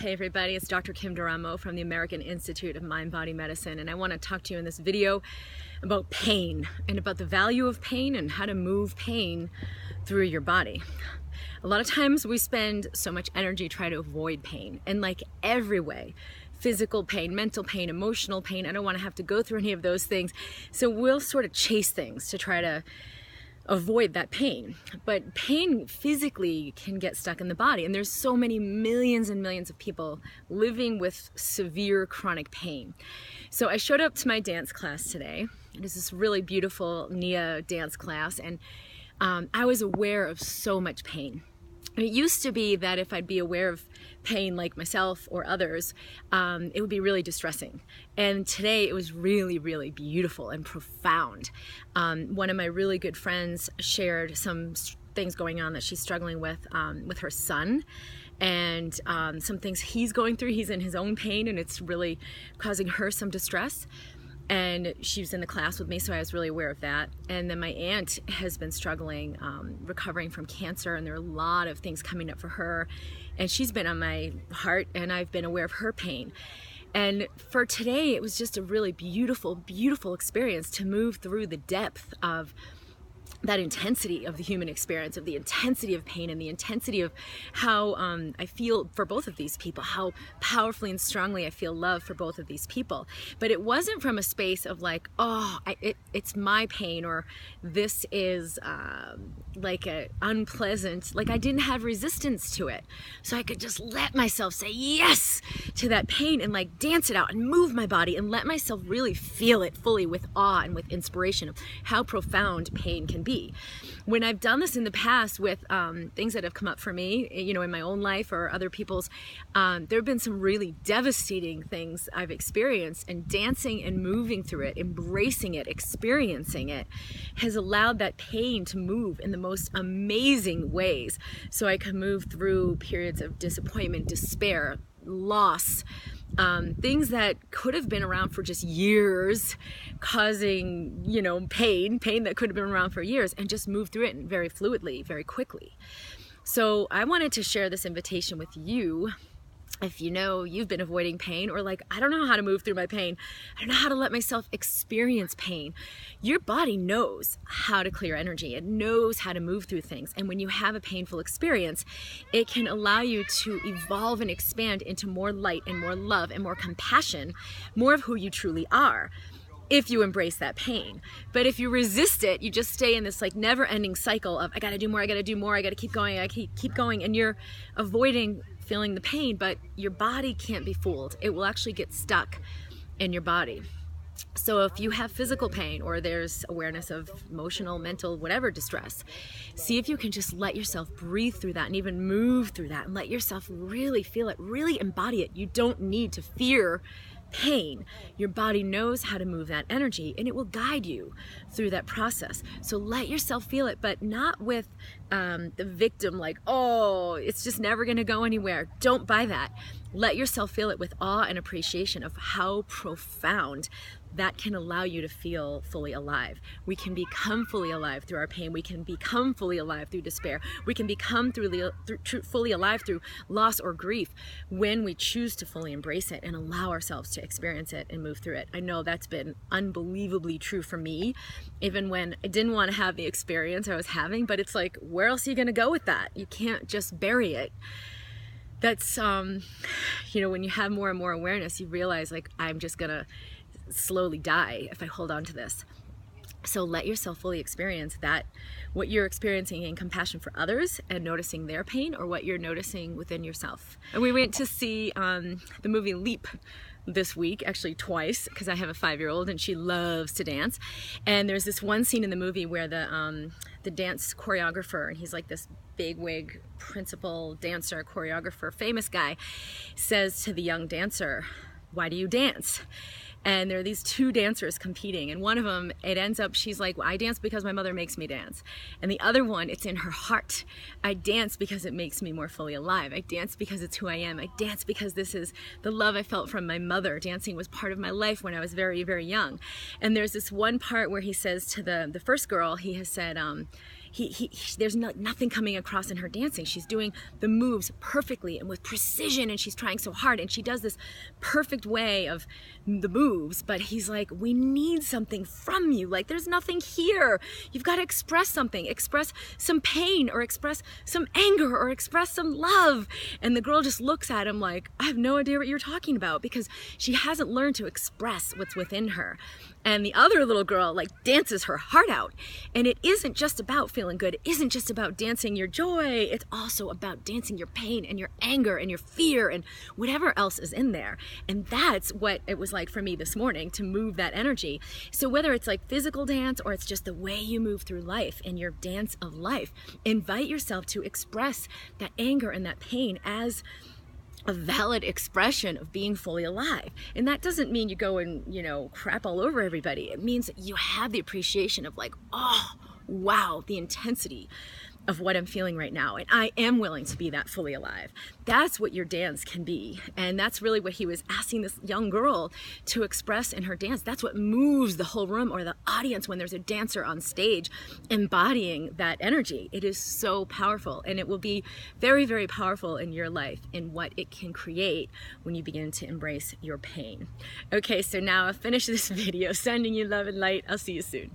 Hey everybody, it's Dr. Kim Duramo from the American Institute of Mind-Body Medicine, and I want to talk to you in this video about pain and about the value of pain and how to move pain through your body. A lot of times we spend so much energy trying to avoid pain, and like every way, physical pain, mental pain, emotional pain. I don't want to have to go through any of those things, so we'll sort of chase things to try to avoid that pain. But pain physically can get stuck in the body, and there's so many millions and millions of people living with severe chronic pain. So I showed up to my dance class today. It is this really beautiful Nia Dance Class, and I was aware of so much pain. It used to be that if I'd be aware of pain like myself or others, it would be really distressing. And today it was really, really beautiful and profound. One of my really good friends shared some things going on that she's struggling with her son, and some things he's going through. He's in his own pain, and it's really causing her some distress. And she was in the class with me, so I was really aware of that. And then my aunt has been struggling, recovering from cancer, and there are a lot of things coming up for her. And she's been on my heart, and I've been aware of her pain. And for today, it was just a really beautiful, beautiful experience to move through the depth of that intensity of the human experience, of the intensity of pain and the intensity of how I feel for both of these people, how powerfully and strongly I feel love for both of these people. But it wasn't from a space of like, oh, it's my pain, or this is like a unpleasant, like I didn't have resistance to it. So I could just let myself say yes to that pain and like dance it out and move my body and let myself really feel it fully with awe and with inspiration of how profound pain can be. When I've done this in the past with things that have come up for me, you know, in my own life or other people's, there have been some really devastating things I've experienced, and dancing and moving through it, embracing it, experiencing it, has allowed that pain to move in the most amazing ways. So I can move through periods of disappointment, despair, loss, things that could have been around for just years, causing, you know, pain that could have been around for years, and just move through it very fluidly, very quickly. So I wanted to share this invitation with you. If you know you've been avoiding pain, or like, I don't know how to move through my pain, I don't know how to let myself experience pain. Your body knows how to clear energy. It knows how to move through things. And when you have a painful experience, it can allow you to evolve and expand into more light and more love and more compassion, more of who you truly are, if you embrace that pain. But if you resist it, you just stay in this like never-ending cycle of I gotta do more, I gotta do more, I gotta keep going, I keep going, and you're avoiding feeling the pain. But your body can't be fooled. It will actually get stuck in your body. So if you have physical pain, or there's awareness of emotional, mental, whatever distress, see if you can just let yourself breathe through that and even move through that and let yourself really feel it, really embody it. You don't need to fear pain. Your body knows how to move that energy, and it will guide you through that process. So let yourself feel it, but not with the victim, like, oh, it's just never going to go anywhere. Don't buy that. Let yourself feel it with awe and appreciation of how profound that can allow you to feel fully alive. We can become fully alive through our pain. We can become fully alive through despair. We can become fully alive through loss or grief when we choose to fully embrace it and allow ourselves to experience it and move through it. I know that's been unbelievably true for me, even when I didn't want to have the experience I was having. But it's like, where else are you going to go with that? You can't just bury it. That's, you know, when you have more and more awareness, you realize, like, I'm just going to slowly die if I hold on to this. So let yourself fully experience that, what you're experiencing in compassion for others and noticing their pain, or what you're noticing within yourself. And we went to see the movie Leap this week, actually twice, because I have a 5-year-old and she loves to dance. And there's this one scene in the movie where the dance choreographer, and he's like this big wig principal dancer, choreographer, famous guy, says to the young dancer, "Why do you dance?" And there are these two dancers competing, and one of them, it ends up, she's like, well, I dance because my mother makes me dance. And the other one, it's in her heart. I dance because it makes me more fully alive. I dance because it's who I am. I dance because this is the love I felt from my mother. Dancing was part of my life when I was very, very young. And there's this one part where he says to the first girl, he has said, there's nothing coming across in her dancing. She's doing the moves perfectly and with precision, and she's trying so hard, and she does this perfect way of the moves, but he's like, we need something from you. Like, there's nothing here. You've got to express something, express some pain, or express some anger, or express some love. And the girl just looks at him like, I have no idea what you're talking about, because she hasn't learned to express what's within her. And the other little girl like dances her heart out. And it isn't just about feeling good. It isn't just about dancing your joy. It's also about dancing your pain and your anger and your fear and whatever else is in there. And that's what it was like for me this morning, to move that energy. So whether it's like physical dance, or it's just the way you move through life and your dance of life, invite yourself to express that anger and that pain as a valid expression of being fully alive. And that doesn't mean you go and, crap all over everybody. It means that you have the appreciation of like, oh, wow, the intensity of what I'm feeling right now. And I am willing to be that fully alive. That's what your dance can be. And that's really what he was asking this young girl to express in her dance. That's what moves the whole room or the audience when there's a dancer on stage embodying that energy. It is so powerful, and it will be very, very powerful in your life in what it can create when you begin to embrace your pain. Okay, so now I've finished this video, sending you love and light. I'll see you soon.